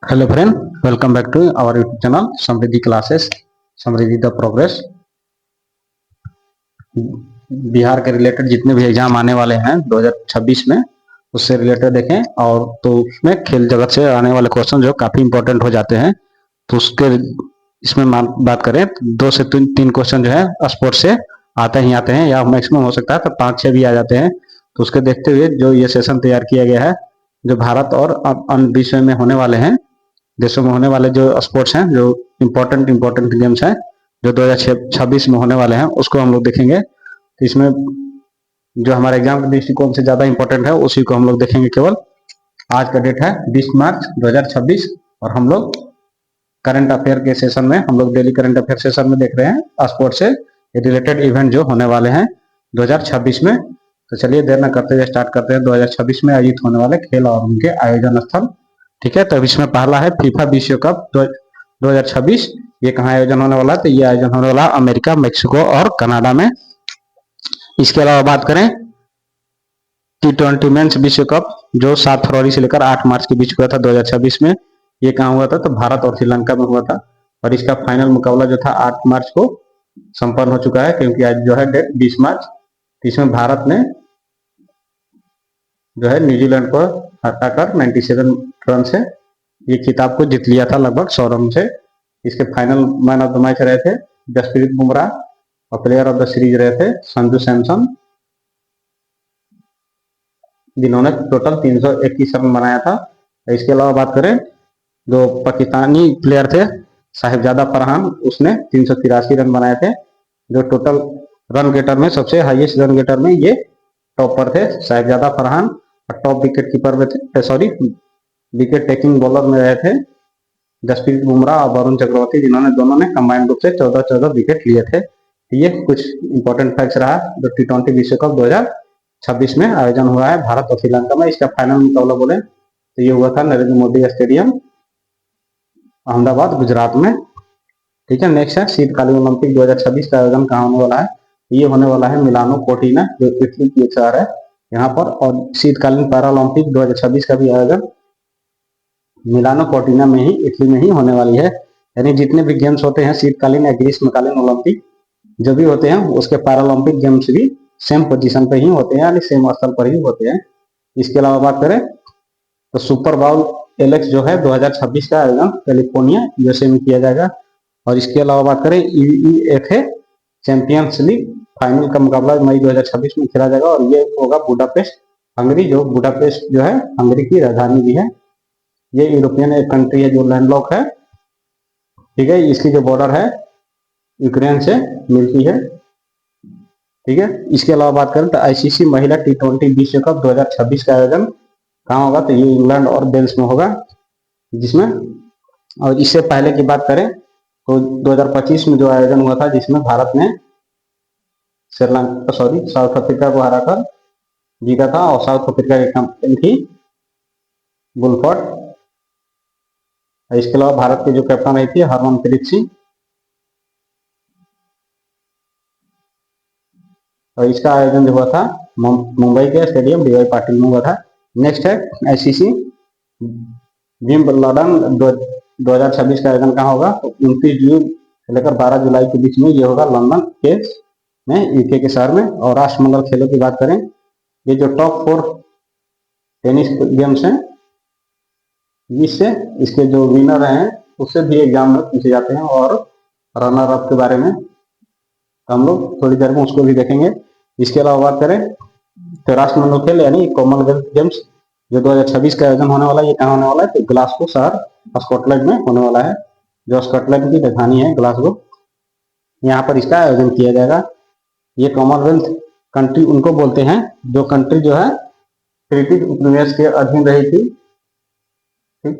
Hello friend, welcome back to our YouTube channel Samriddhi classes. Samriddhi the progress. Bihar के related जितने भी exam आने वाले हैं 2026 में, उससे रिलेटेड देखें। और तो उसमें खेल जगत से आने वाले क्वेश्चन जो काफी इंपॉर्टेंट हो जाते हैं, तो उसके इसमें बात करें तो 2 से 3 क्वेश्चन जो है स्पोर्ट्स से आते ही आते हैं, या मैक्सिमम हो सकता है तो 5-6 भी आ जाते हैं। तो उसके देखते हुए जो ये सेशन तैयार किया गया है, जो भारत और अन्य विश्व में होने वाले हैं, देशों में होने वाले जो स्पोर्ट्स हैं, जो इम्पोर्टेंट इम्पोर्टेंट गेम्स हैं, जो 2026 में होने वाले हैं, उसको हम लोग देखेंगे। तो इसमें जो हमारे एग्जाम के दृष्टिकोण से ज्यादा इंपॉर्टेंट है उसी को हम लोग देखेंगे केवल। आज का डेट है 20 मार्च 2026 और हम लोग करंट अफेयर के सेशन में, हम लोग डेली करंट अफेयर सेशन में देख रहे हैं स्पोर्ट्स से रिलेटेड इवेंट जो होने वाले हैं 2026 में। तो चलिए देर न करते हुए स्टार्ट करते हैं 2026 में आयोजित होने वाले खेल और उनके आयोजन स्थल। ठीक है, तो इसमें पहला है फीफा विश्व कप 2026। ये कहाँ आयोजन होने वाला है? तो ये आयोजन होने वाला अमेरिका, मेक्सिको और कनाडा में। इसके अलावा बात करें T20 मेंस विश्व कप, जो 7 फरवरी से लेकर 8 मार्च के बीच हुआ था 2026 में। ये कहाँ हुआ था? तो भारत और श्रीलंका में हुआ था। और इसका फाइनल मुकाबला जो था 8 मार्च को संपन्न हो चुका है, क्योंकि आज जो है डेट 20 मार्च। इसमें भारत ने जो है न्यूजीलैंड को हटाकर 97 रन से ये खिताब को जीत लिया था, लगभग 100 रन से। इसके final man of the match रहे थे जसप्रीत बुमराह और प्लेयर ऑफ द सीरीज रहे थे संजू सैमसन, जिन्होंने टोटल 321 रन बनाया था। इसके अलावा बात करें, जो पाकिस्तानी प्लेयर थे साहिबजादा फरहान, उसने 383 रन बनाए थे। जो टोटल रन गेटर में सबसे हाईएस्ट रन गेटर में ये टॉपर थे साहिबजादा फरहान। और टॉप विकेट कीपर में थे, सॉरी, विकेट टेकिंग बॉलर में रहे थे जसप्रीत बुमराह और वरुण चक्रवर्ती, जिन्होंने दोनों ने कंबाइंड रूप से 14-14 विकेट लिए थे। ये कुछ इंपॉर्टेंट फैक्ट्स रहा जो T20 विश्व कप 2026 में आयोजन हुआ है भारत और श्रीलंका में। इसका फाइनल मुकाबला बोले तो ये हुआ था नरेंद्र मोदी स्टेडियम, अहमदाबाद, गुजरात में। ठीक है, नेक्स्ट है शीतकालीन ओलंपिक 2026 का आयोजन कहाँ होने वाला है? ये होने वाला है मिलानो कोर्टिना, जो इटली की एक शहर है यहाँ पर। और शीतकालीन पैरा ओलंपिक 2026 का भी आयोजन मिलानो कोर्टिना में ही, इटली में ही होने वाली है। यानी जितने भी गेम्स होते हैं शीतकालीन या ग्रीष्मकालीन ओलंपिक जो भी होते हैं, उसके पैरालंपिक गेम्स भी सेम पोजीशन पे ही होते हैं, यानी सेम स्थल पर ही होते हैं। इसके अलावा बात करें तो सुपर बाउल एलेक्स जो है 2026 का आयोजन कैलिफोर्निया यूएसए में किया जाएगा। और इसके अलावा बात करें UEFA चैंपियंस लीग फाइनल का मुकाबला मई 2026 में खेला जाएगा और ये होगा बुडापेस्ट, हंगरी। जो बुडापेस्ट जो है हंगरी की राजधानी भी है। ये यूरोपियन एक कंट्री है जो लैंडलॉक है। ठीक है, इसकी जो बॉर्डर है यूक्रेन से मिलती है। ठीक है, इसके अलावा बात करें तो ICC महिला T20 विश्व कप 2026 का आयोजन कहाँ होगा? तो ये इंग्लैंड और वेल्स में होगा, जिसमें, और इससे पहले की बात करें तो 2025 में जो आयोजन हुआ था, जिसमें भारत ने श्रीलंका, सॉरी, साउथ अफ्रीका को हराकर जीता था। और साउथ अफ्रीका की कैप्टन थी बुलफोर्ड। इसके अलावा भारत के जो कैप्टन रही थी हरमनप्रीत सिंह। और इसका आयोजन जो हुआ था मुंबई के स्टेडियम DY पाटिल में हुआ था। नेक्स्ट है ICC विंबलडन 2026 का आयोजन कहाँ होगा? तो 29 जून से लेकर 12 जुलाई के बीच में ये होगा लंदन के में, UK के शहर में। और राष्ट्रमंडल खेलों की बात करें, ये जो टॉप 4 टेनिस गेम्स हैं, जिससे इसके जो विनर हैं उससे भी एग्जाम में पूछे जाते हैं, और रनर अप के बारे में हम लोग थोड़ी देर में उसको भी देखेंगे। इसके अलावा बात करें तो राष्ट्रमंडल खेल यानी कॉमनवेल्थ गेम्स जो 2026 का आयोजन होने वाला है, ये कहाँ होने वाला है? तो ग्लासगो शहर स्कॉटलैंड में होने वाला है, जो स्कॉटलैंड की राजधानी है ग्लासगो। यहाँ पर इसका आयोजन किया जाएगा। ये कॉमनवेल्थ कंट्री उनको बोलते हैं जो कंट्री जो है ब्रिटिश उपनिवेश के अधीन रही थी। ठीक,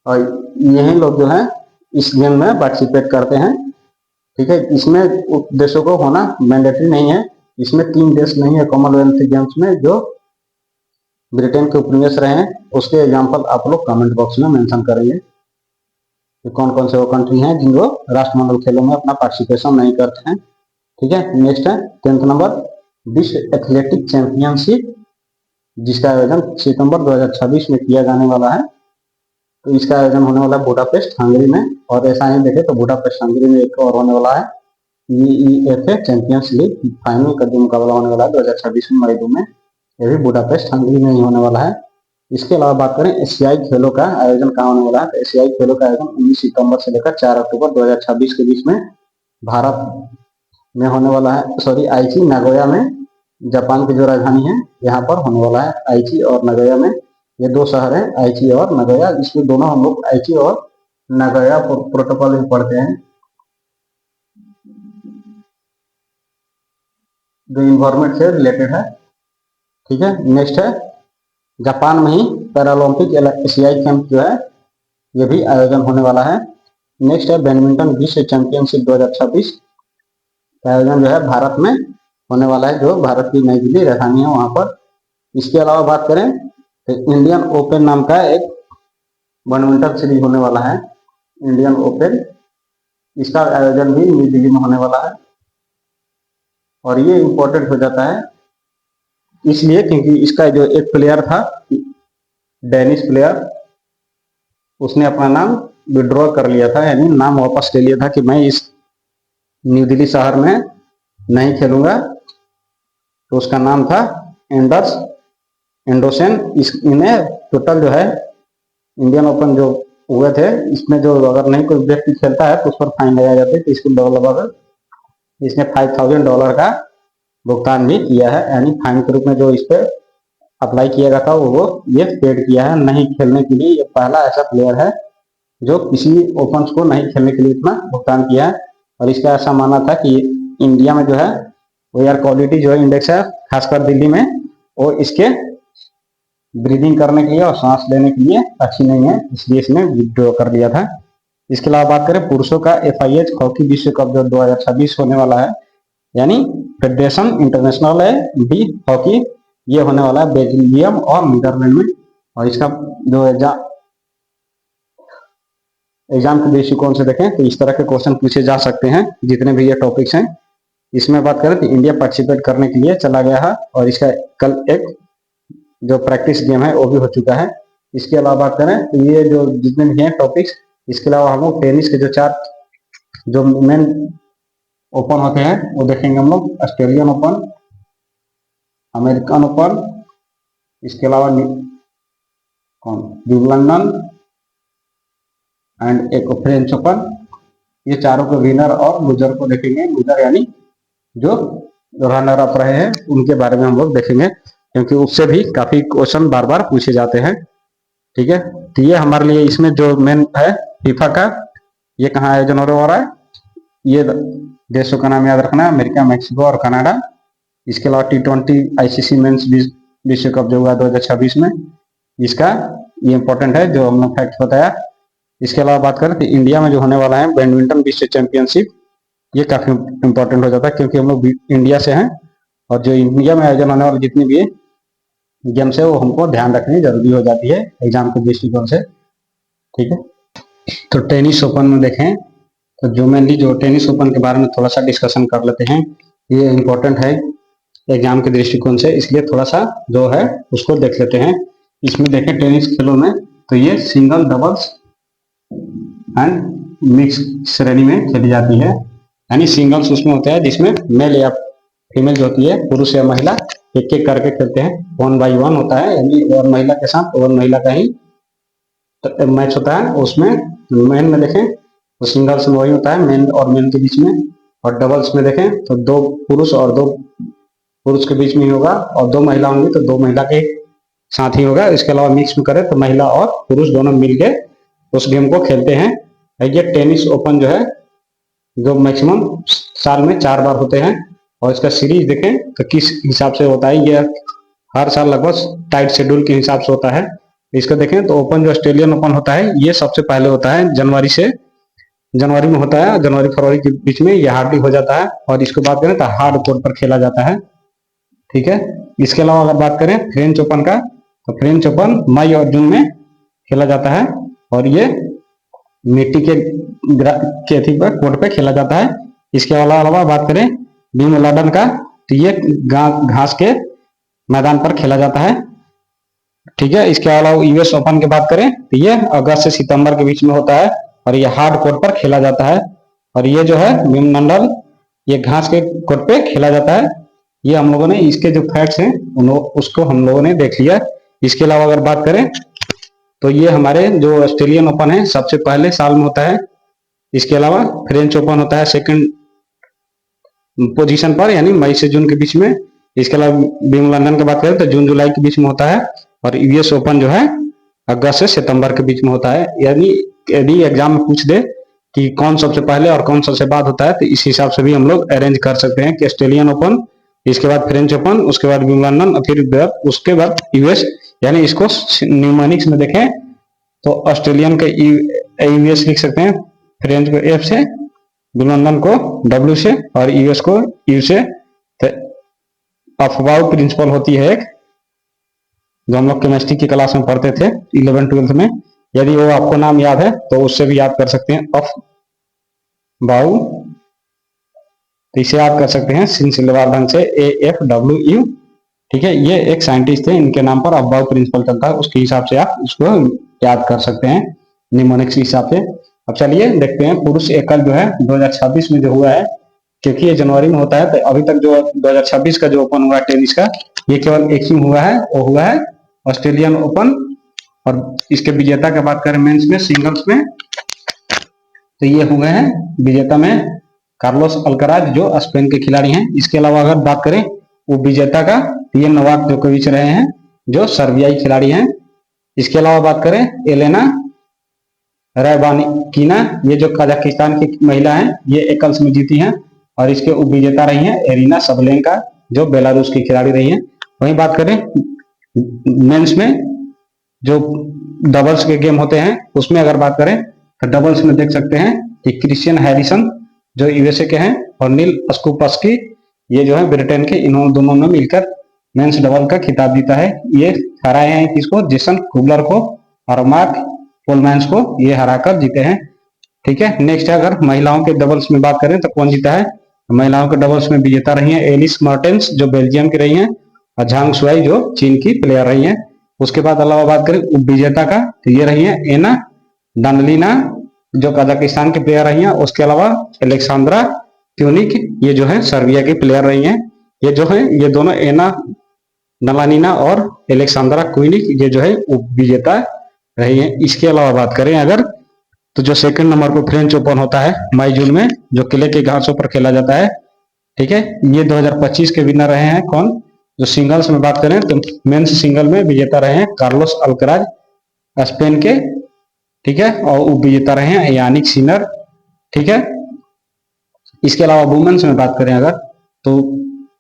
और यही लोग जो है इस गेम में पार्टिसिपेट करते हैं। ठीक है, इसमें देशों को होना मैंडेटरी नहीं है। इसमें 3 देश नहीं है कॉमनवेल्थ गेम्स में जो ब्रिटेन के उपनिवेश रहे हैं। उसके एग्जाम्पल आप लोग कमेंट बॉक्स में मेंशन करेंगे कि कौन कौन से वो कंट्री हैं जिनको राष्ट्रमंडल खेलों में अपना पार्टिसिपेशन नहीं करते हैं। ठीक है, नेक्स्ट है 10th नंबर विश्व एथलेटिक चैंपियनशिप, जिसका आयोजन सितंबर 2026 में किया जाने वाला है। तो इसका आयोजन होने वाला है बुडापेस्ट हंगरी में। और ऐसा ही देखे तो बुडापेस्ट हंगरी में एक और होने वाला है ईईएफए चैंपियंस लीग फाइनल का जो मुकाबला होने वाला है 2026 में मई 2 में, ये भी बुडापेस्ट हंगरी में ही होने वाला है। इसके अलावा बात करें एशियाई खेलों का आयोजन कहाँ होने वाला है, तो एशियाई खेलों का आयोजन 19 सितंबर से लेकर 4 अक्टूबर 2026 के बीच में भारत में होने वाला है। सॉरी, आईची नागोया में, जापान की जो राजधानी है यहाँ पर होने वाला है आईची और नागोया में। ये दो शहर हैं आईची और नागोया, इसमें दोनों हम लोग आईची और नागोया प्रोटोकॉल भी पढ़ते हैं जो इन्वायरमेंट से रिलेटेड है। ठीक है, नेक्स्ट है जापान में ही पैरालंपिक एशियाई कैंप जो है ये भी आयोजन होने वाला है। नेक्स्ट है बैडमिंटन विश्व चैंपियनशिप 2026 का आयोजन जो है भारत में होने वाला है, जो भारत की नई दिल्ली राजधानी है वहां पर। इसके अलावा बात करें तो इंडियन ओपन नाम का एक बैडमिंटन सीरीज होने वाला है, इंडियन ओपन। इसका आयोजन भी नई दिल्ली में होने वाला है और ये इम्पोर्टेंट हो जाता है इसलिए क्योंकि इसका जो एक प्लेयर था डेनिश प्लेयर, उसने अपना नाम विड्रॉ कर लिया था, यानी नाम वापस ले लिया था कि मैं इस न्यू दिल्ली शहर में नहीं खेलूंगा। तो उसका नाम था एंडर्स एंडोसन। इन्हें टोटल जो है इंडियन ओपन जो हुए थे इसमें जो अगर नहीं कोई व्यक्ति खेलता है तो उस पर फाइन लगाया जाता है। तो इसको लगभग इसने $5,000 का भुगतान भी किया है, यानी फाइन के रूप में जो इस पर अप्लाई किया गया था वो ये पेड किया है नहीं खेलने के लिए। ये पहला ऐसा प्लेयर है जो किसी ओपन को नहीं खेलने के लिए इतना भुगतान किया है। और इसका ऐसा मानना था कि इंडिया में जो है वो एयर क्वालिटी जो है इंडेक्स है खासकर दिल्ली में, वो इसके ब्रीदिंग करने के लिए और सांस लेने के लिए अच्छी नहीं है, इसलिए इसने विड्रॉ कर दिया था। इसके अलावा बात करें पुरुषों का FIH हॉकी विश्व कप जो 2026 होने वाला है, यानी फेडरेशन इंटरनेशनल है डी हॉकी, ये होने वाला है बेल्जियम और नीदरलैंड में। और इसका जो एग्जाम के दृष्टिकोण से देखें तो इस तरह के क्वेश्चन पूछे जा सकते हैं जितने भी ये टॉपिक्स हैं। इसमें बात करें तो इंडिया पार्टिसिपेट करने के लिए चला गया है और इसका कल एक जो प्रैक्टिस गेम है वो भी हो चुका है। इसके अलावा बात करें तो ये जो जितने भी हैं टॉपिक्स, इसके अलावा हम लोग टेनिस के जो 4 जो मेन ओपन होते हैं वो देखेंगे हम लोग, ऑस्ट्रेलियन ओपन, अमेरिकन ओपन, इसके अलावा विंबलडन एंड एक फ्रेंच ओपन। ये चारों के विनर और लूजर को देखेंगे। लूजर यानी जो रनर अप रहे हैं उनके बारे में हम लोग देखेंगे, क्योंकि उससे भी काफी क्वेश्चन बार बार पूछे जाते हैं। ठीक है, तो ये हमारे लिए इसमें जो मेन है फीफा का, ये कहाँ आयोजन हो रहा है, ये देशों का नाम याद रखना है, अमेरिका, मैक्सिको और कनाडा। इसके अलावा T20 ICC मेंस विश्व कप जो हुआ 2026 में, इसका ये इंपॉर्टेंट है जो हमने फैक्ट बताया। इसके अलावा बात करें तो इंडिया में जो होने वाला है बैडमिंटन विश्व चैंपियनशिप, ये काफी इंपॉर्टेंट हो जाता है क्योंकि हम लोग इंडिया से हैं और जो इंडिया में आयोजन होने वाली जितनी भी गेम्स है वो हमको ध्यान रखनी जरूरी हो जाती है एग्जाम के दृष्टिकोण से। ठीक है, तो टेनिस ओपन में देखें तो जो मेनली जो टेनिस ओपन के बारे में थोड़ा सा डिस्कशन कर लेते हैं, ये इंपॉर्टेंट है एग्जाम के दृष्टिकोण से, इसलिए थोड़ा सा जो है उसको देख लेते हैं। इसमें देखें टेनिस खेलों में तो ये सिंगल, डबल्स एंड मिक्स श्रेणी में खेली जाती है। यानी सिंगल्स उसमें होता है जिसमें मेल या फीमेल जो होती है, पुरुष या महिला एक एक करके खेलते हैं, 1 by 1 होता है, यानी और महिला के साथ और महिला का ही मैच होता है। उसमें मेन में देखें तो सिंगल्स में वही होता है मेन और मेन के बीच में, और डबल्स में देखें तो 2 पुरुष और 2 पुरुष के बीच में ही होगा, और 2 महिला होंगी तो 2 महिला के साथ ही होगा। इसके अलावा मिक्स में करें तो महिला और पुरुष दोनों मिलके उस गेम को खेलते हैं। ये टेनिस ओपन जो है जो मैक्सिमम साल में 4 बार होते हैं, और इसका सीरीज देखें तो किस हिसाब से होता है, ये हर साल लगभग टाइट शेड्यूल के हिसाब से होता है। इसको देखें तो ओपन जो ऑस्ट्रेलियन ओपन होता है ये सबसे पहले होता है जनवरी में होता है, जनवरी फरवरी के बीच में ये हार्डली हो जाता है, और इसको बात करें तो हार्ड कोर्ट पर खेला जाता है। ठीक है, इसके अलावा अगर बात करें फ्रेंच ओपन का तो फ्रेंच ओपन मई और जून में खेला जाता है, और ये मिट्टी के थी पर कोर्ट पे खेला जाता है। इसके अलावा बात करें विंबलडन का तो ये घास के मैदान पर खेला जाता है, ठीक है। इसके अलावा यूएस ओपन की बात करें तो ये अगस्त से सितंबर के बीच में होता है और ये हार्ड कोर्ट पर खेला जाता है। और ये जो है विम्बलडन ये घास के कोर्ट पे खेला जाता है। ये हम लोगों ने इसके जो फैक्ट्स हैं उसको हम लोगों ने देख लिया। इसके अलावा अगर बात करें तो ये हमारे जो ऑस्ट्रेलियन ओपन है सबसे पहले साल में होता है। इसके अलावा फ्रेंच ओपन होता है सेकंड पोजीशन पर, यानी मई से जून के बीच में। इसके अलावा विम्बलडन की बात करें तो जून जुलाई के बीच में होता है। और यूएस ओपन जो है अगस्त से सितंबर के बीच में होता है। यानी यदि एग्जाम में पूछ दे कि कौन सबसे पहले और कौन सबसे बाद होता है तो इस हिसाब से भी हम लोग अरेंज कर सकते हैं कि ऑस्ट्रेलियन ओपन, इसके बाद फ्रेंच ओपन, उसके बाद विम्बलडन और फिर उसके बाद यूएस। यानी इसको न्यूमेरिक्स में देखें तो ऑस्ट्रेलियन का यूएस लिख सकते हैं, फ्रेंच को एफ से, विम्बलडन को डब्ल्यू से और यूएस को यू से। तो अफवाह प्रिंसिपल होती है एक, जो हम लोग केमिस्ट्री की क्लास में पढ़ते थे 11th-12th में। यदि वो आपको नाम याद है तो उससे भी याद कर सकते हैं, अफवाह। तो इसे याद कर सकते हैं सिलसिलेवार ढंग से AFWU। ठीक है, ये एक साइंटिस्ट थे, इनके नाम पर अफवाह प्रिंसिपल चलता है, उसके हिसाब से आप इसको याद कर सकते हैं निमोनिक्स के हिसाब से। अब चलिए देखते हैं पुरुष एकल जो है 2026 में जो हुआ है, क्योंकि ये जनवरी में होता है तो अभी तक जो 2026 का जो ओपन हुआ है टेनिस का, ये केवल एक ही हुआ है, वो हुआ है ऑस्ट्रेलियन ओपन। और इसके विजेता की बात करें मेंस में, सिंगल्स में, तो ये हुए हैं विजेता में कार्लोस अल्कराज जो स्पेन के खिलाड़ी हैं। इसके अलावा अगर बात करें वो विजेता का, तो ये नोवाक जोकोविच रहे हैं जो सर्बियाई खिलाड़ी हैं। इसके अलावा बात करें एलेना रैबानिकीना, ये जो कजाकिस्तान की महिला हैं, ये एकल्स में जीती हैं। और इसके उप विजेता रही हैं एरिना सबलेंका जो बेलारूस की खिलाड़ी रही हैं। वहीं बात करें मेंस में जो डबल्स के गेम होते हैं उसमें अगर बात करें तो डबल्स में देख सकते हैं कि क्रिश्चियन हैरिसन जो यूएसए के हैं और नील स्कूपस्की ये जो है ब्रिटेन के, इन्होंने दोनों ने मिलकर मेंस डबल का खिताब जीता है। ये हराए हैं किसको, जेसन कुबलर को और मार्क पोलमैन्स को ये हराकर जीते हैं। ठीक है, नेक्स्ट अगर महिलाओं के डबल्स में बात करें तो कौन जीता है, महिलाओं के डबल्स में विजेता रही हैं एलिस मर्टेंस जो बेल्जियम की रही हैं और झांग सुआई जो चीन की प्लेयर रही हैं। उसके बाद अलावा बात करें उप विजेता का तो ये रही है एना डानलिना जो कजाकिस्तान की प्लेयर रही हैं। उसके अलावा एलेक्सांद्रा ट्यूनिक ये जो है सर्बिया की प्लेयर रही हैं। ये जो है ये दोनों एना डानलिना और एलेक्सांद्रा क्विनिक ये जो है उप विजेता रही हैं। इसके अलावा बात करें अगर तो जो सेकंड नंबर पर फ्रेंच ओपन होता है मई जून में जो किले के घासों पर खेला जाता है। ठीक है, ये 2025 के विनर रहे हैं कौन, जो सिंगल्स में बात करें तो मेंस सिंगल में विजेता रहे हैं कार्लोस अल्कराज स्पेन के। ठीक है, और उप विजेता रहे हैं यानिक सिनर। ठीक है, इसके अलावा वुमेन्स में बात करें अगर तो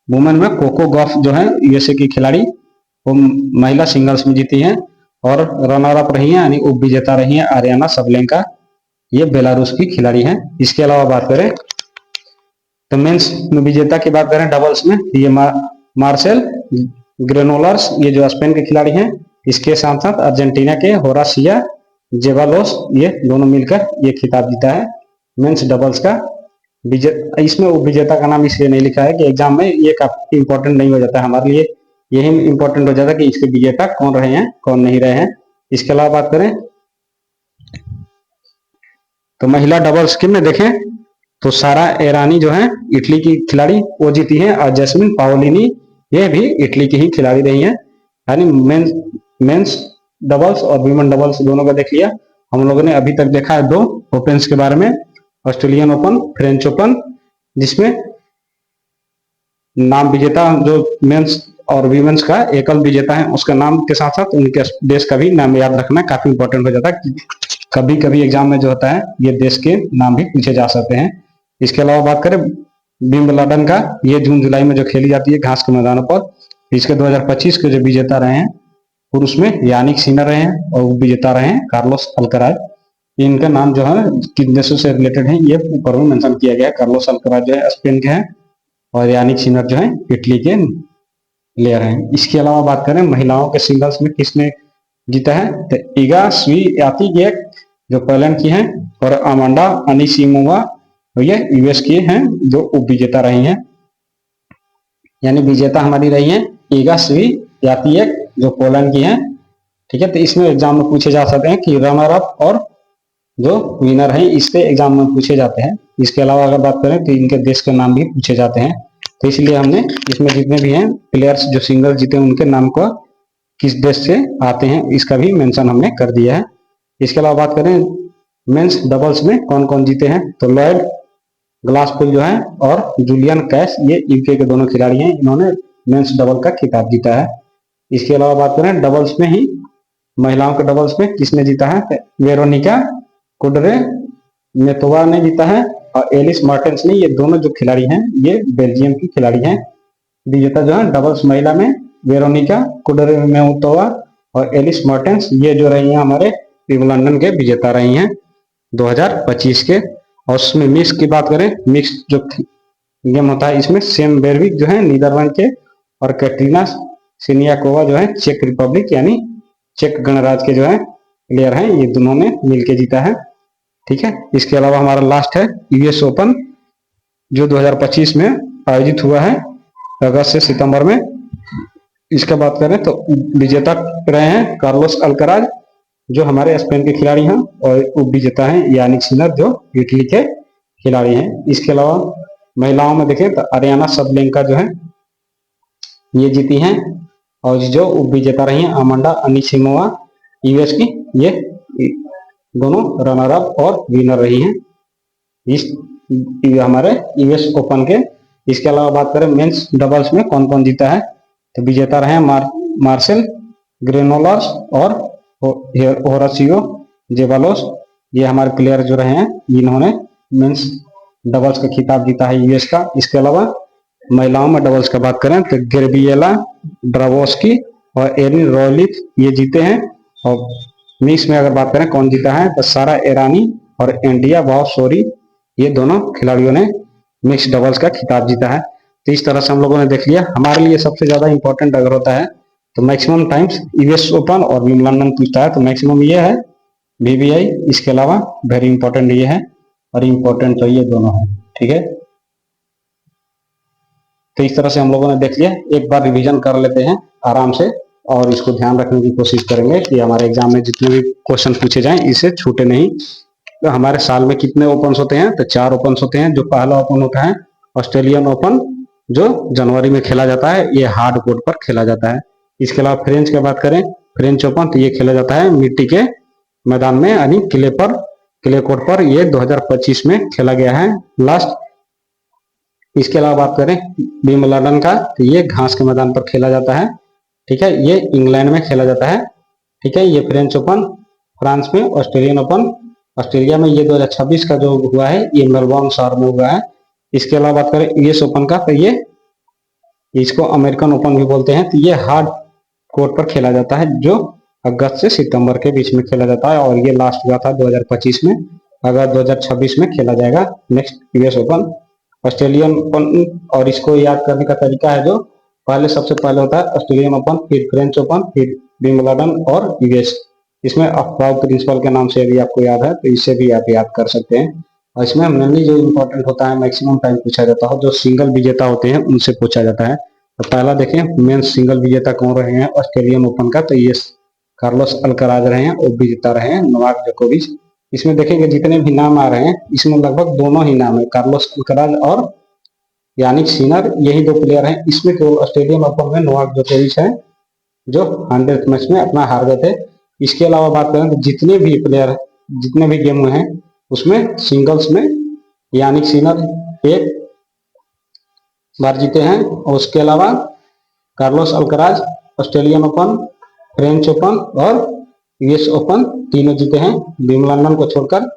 वुमेन में कोको गॉफ जो है यूएसए की खिलाड़ी, वो महिला सिंगल्स में जीती हैं और रनर अप रही हैं यानी उप विजेता रही हैं आर्याना सबलेंका, ये बेलारूस की खिलाड़ी हैं। इसके अलावा बात करें तो मेंस में विजेता की बात करें डबल्स में ये मार्सेल ग्रेनोलर्स ये जो स्पेन के खिलाड़ी हैं। इसके साथ साथ अर्जेंटीना के होरासिया जेबालोस ये दोनों मिलकर ये खिताब जीता है मेंस डबल्स का। इसमें उप विजेता का नाम इसलिए नहीं लिखा है कि एग्जाम में ये काफी इंपॉर्टेंट नहीं हो जाता है हमारे लिए, यही इंपॉर्टेंट हो जाता है कि इसके विजेता कौन रहे हैं कौन नहीं रहे हैं। इसके अलावा बात करें तो महिला डबल्स के में देखें तो सारा एरानी जो है इटली की खिलाड़ी वो जीती है और जैस्मिन पाओलिनी ये भी इटली की ही खिलाड़ी रही है। यानी मेंस डबल्स और वीमेन डबल्स दोनों का देख लिया हम लोगों ने। अभी तक देखा है दो ओपन्स के बारे में, ऑस्ट्रेलियन ओपन, फ्रेंच ओपन, जिसमें नाम विजेता जो मेंस और वीमेंस का एकल विजेता है उसका नाम के साथ साथ उनके देश का भी नाम याद रखना काफी इंपॉर्टेंट हो जाता है। कभी कभी एग्जाम में जो होता है ये देश के नाम भी पूछे जा सकते हैं। इसके अलावा बात करें विंबलडन का, ये जून जुलाई में जो खेली जाती है घास के मैदानों पर। इसके 2025 के जो विजेता रहे हैं पुरुष में यानिक सिनर रहे हैं और विजेता रहे हैं कार्लोस अल्कराज। इनका नाम जो है किन देशों से रिलेटेड है ये ऊपर में मेंशन किया गया है। कार्लोस अल्कराज जो है स्पेन के हैं और यानिक सिनर जो है इटली के प्लेयर हैं। इसके अलावा बात करें महिलाओं के सिंगल्स में किसने जीता है तो इगा स्वीयातेक जो पोलैंड की हैं और अमांडा अनिसिमोवा तो ये यूएस की हैं जो उप विजेता रही हैं। यानी विजेता हमारी रही है इगा स्वीयातेक जो पोलैंड की हैं ठीक है, तो इसमें एग्जाम में पूछे जा सकते हैं कि रनर अप और जो विनर है इससे एग्जाम में पूछे जाते हैं। इसके अलावा अगर बात करें तो इनके देश के नाम भी पूछे जाते हैं, तो इसलिए हमने इसमें जितने भी हैं प्लेयर्स जो सिंगल जीते उनके नाम को किस देश से आते हैं इसका भी मेंशन हमने कर दिया है। इसके अलावा बात करें मेंस डबल्स में कौन कौन जीते हैं, तो लॉयड ग्लासपुल जो है और जूलियन कैश, ये यूके के दोनों खिलाड़ी हैं, इन्होंने मेंस डबल का खिताब जीता है। इसके अलावा बात करें डबल्स में ही महिलाओं के डबल्स में किसने जीता है, वेरोनिका कुडरे मेतोवा ने जीता है और एलिस मार्टेंस ने, ये दोनों जो खिलाड़ी हैं ये बेल्जियम की खिलाड़ी हैं। विजेता जो है डबल्स महिला में वेरोनिका कुडरे मेतोवा और एलिस मार्टेंस, ये जो रही हैं हमारे विंबलडन के विजेता रही हैं 2025 के। और उसमें मिक्स की बात करें, मिक्स जो गेम होता है इसमें सेम बेरविक जो है नीदरलैंड के और कैटरीना सिनियाकोवा जो है चेक रिपब्लिक यानी चेक गणराज्य के जो है प्लेयर हैं, ये दोनों ने मिलकर जीता है। ठीक है, इसके अलावा हमारा लास्ट है यूएस ओपन जो 2025 में आयोजित हुआ है अगस्त से सितंबर में। इसका बात करें तो विजेता रहे हैं कार्लोस अल्कराज जो हमारे स्पेन के खिलाड़ी हैं और उप विजेता हैं यानिक सिनर जो इटली के खिलाड़ी हैं। इसके अलावा महिलाओं में देखें तो अरियाना सबलेंका जो है ये जीती हैं और जो उप विजेता रही हैं अमांडा अनिसिमोवा यूएस की, ये दोनों रनर अप और विनर रही हैं इस हमारे यूएस ओपन के। इसके अलावा बात करें मेंस डबल्स में कौन कौन जीता है, तो विजेता रहे मार्सेल ग्रेनोलर्स और होरासियो जेबालोस, ये हमारे प्लेयर जो रहे हैं इन्होंने मेंस डबल्स का खिताब जीता है यूएस का। इसके अलावा महिलाओं में डबल्स का बात करें तो गेब्रिएला ड्रावोस्की और एरिन रॉलिथ ये जीते हैं। और मिक्स में अगर बात करें कौन जीता है तो सारा ईरानी और इंडिया वाव सोरी, ये दोनों खिलाड़ियों ने मिक्स डबल्स का खिताब जीता है। तो इस तरह से हम लोगों ने देख लिया। हमारे लिए सबसे ज्यादा इंपॉर्टेंट अगर होता है तो मैक्सिमम टाइम्स यूएस ओपन और विंबलडन पूछता है, तो मैक्सिमम ये है वीबीआई, इसके अलावा वेरी इंपॉर्टेंट ये है और इंपॉर्टेंट तो ये दोनों है। ठीक है, तो इस तरह से हम लोगों ने देख लिया। एक बार रिवीजन कर लेते हैं आराम से और इसको ध्यान रखने की कोशिश करेंगे कि हमारे एग्जाम में जितने भी क्वेश्चन पूछे जाएं इसे छूटे नहीं। तो हमारे साल में कितने ओपन होते हैं, तो 4 ओपन होते हैं। जो पहला ओपन होता है ऑस्ट्रेलियन ओपन जो जनवरी में खेला जाता है, ये हार्ड कोर्ट पर खेला जाता है। इसके अलावा फ्रेंच की बात करें, फ्रेंच ओपन तो ये खेला जाता है मिट्टी के मैदान में यानी क्ले कोर्ट पर, ये 2025 में खेला गया है लास्ट। इसके अलावा बात करें विंबलडन का तो ये घास के मैदान पर खेला जाता है। ठीक है, ये इंग्लैंड में खेला जाता है। ठीक है, ये फ्रेंच ओपन फ्रांस में, ऑस्ट्रेलियन ओपन ऑस्ट्रेलिया में, ये 2026 का जो हुआ है ये मेलबोर्न शहर में हुआ है। इसके अलावा बात करें यूएस ओपन का तो ये इसको अमेरिकन ओपन भी बोलते हैं, तो ये हार्ड कोर्ट पर खेला जाता है जो अगस्त से सितंबर के बीच में खेला जाता है और ये लास्ट हुआ था 2025 में। अगस्त 2026 में खेला जाएगा next US open. Australian open, और इसको याद करने का तरीका है जो पहले सबसे पहले होता है ऑस्ट्रेलियन ओपन, फिर फ्रेंच ओपन, फिर विंबलडन और यूएस। इसमें अफवाह प्रिंसिपल के नाम से भी आपको याद है तो इससे भी आप याद कर सकते हैं। और इसमें मेनली जो इम्पोर्टेंट होता है मैक्सिमम टाइम पूछा जाता है जो सिंगल विजेता होते हैं उनसे पूछा जाता है। तो पहला देखें मेन सिंगल विजेता कौन रहे हैं ऑस्ट्रेलियन ओपन का, तो ये कार्लोस अल्कराज रहे हैं और विजेता रहे हैं नोवाक जोकोविच। इसमें देखेंगे जितने भी नाम आ रहे हैं इसमें लगभग दोनों ही नाम है, कार्लोस अल्कराज और यानिक सिनर, यही 2 प्लेयर हैं। इसमें केवल ऑस्ट्रेलियन ओपन में नोवाक जोकोविच है जो 100th मैच में अपना हार गए थे। इसके अलावा बात करें तो जितने भी प्लेयर जितने भी गेम हुए हैं उसमें सिंगल्स में यानिक सिनर 1 बार जीते हैं और उसके अलावा Carlos Alcaraz Australian open, French open और यूएस ओपन तीनों जीते हैं। विंबलडन को छोड़कर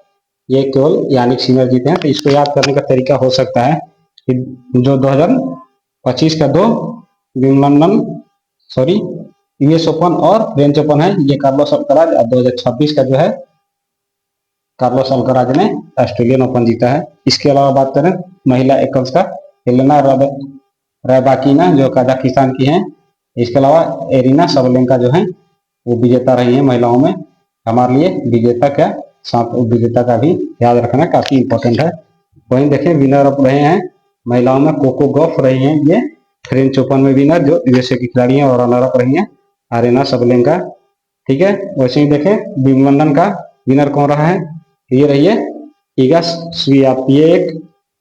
ये केवल यानिक सिनर जीते हैं। तो इसको याद करने का तरीका हो सकता है कि जो 2025 का 2 विंबलडन यूएस ओपन और फ्रेंच ओपन है ये कार्लोस अल्कराज, और 2026 का जो है कार्लोस अल्कराज ने ऑस्ट्रेलियन ओपन जीता है। इसके अलावा बात करें महिला एकल्स का, हेलेना रैबाकिना जो कजाकिस्तान की हैं। इसके अलावा एरिना सबलेंका जो है वो विजेता रही है महिलाओं में। हमारे लिए विजेता क्या साथ विजेता का भी याद रखना काफी इंपॉर्टेंट है। वहीं देखें विनर अप रहे हैं महिलाओं में कोको गॉफ रही हैं, ये फ्रेंच ओपन में विनर जो यूएसए की खिलाड़ी हैं और रनर अप रही हैं अरेना सबलेंका। ठीक है, वैसे ही देखें विंबलडन का विनर कौन रहा है, ये रही है इगा स्वियातेक, ये एक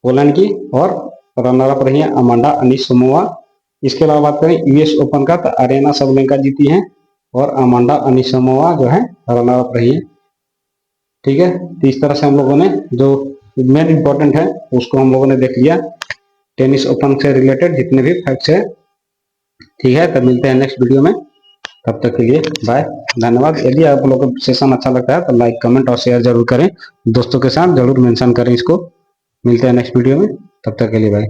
पोलैंड की, और रनर अप रही है अमांडा अनिसोमोवा। इसके अलावा बात करें यूएस ओपन का, तो अरेना सबलेंका जीती है और अमांडा अनिसोमोवा जो है रनर अप रही है। ठीक है, तो इस तरह से हम लोगों ने जो मेन इंपॉर्टेंट है उसको हम लोगों ने देख लिया, टेनिस ओपन से रिलेटेड जितने भी फैक्ट्स है। ठीक है, तब मिलते हैं नेक्स्ट वीडियो में, तब तक के लिए बाय, धन्यवाद। यदि आप लोगों को सेशन अच्छा लगता है तो लाइक कमेंट और शेयर जरूर करें, दोस्तों के साथ जरूर मेंशन करें इसको। मिलते हैं नेक्स्ट वीडियो में, तब तक के लिए बाय।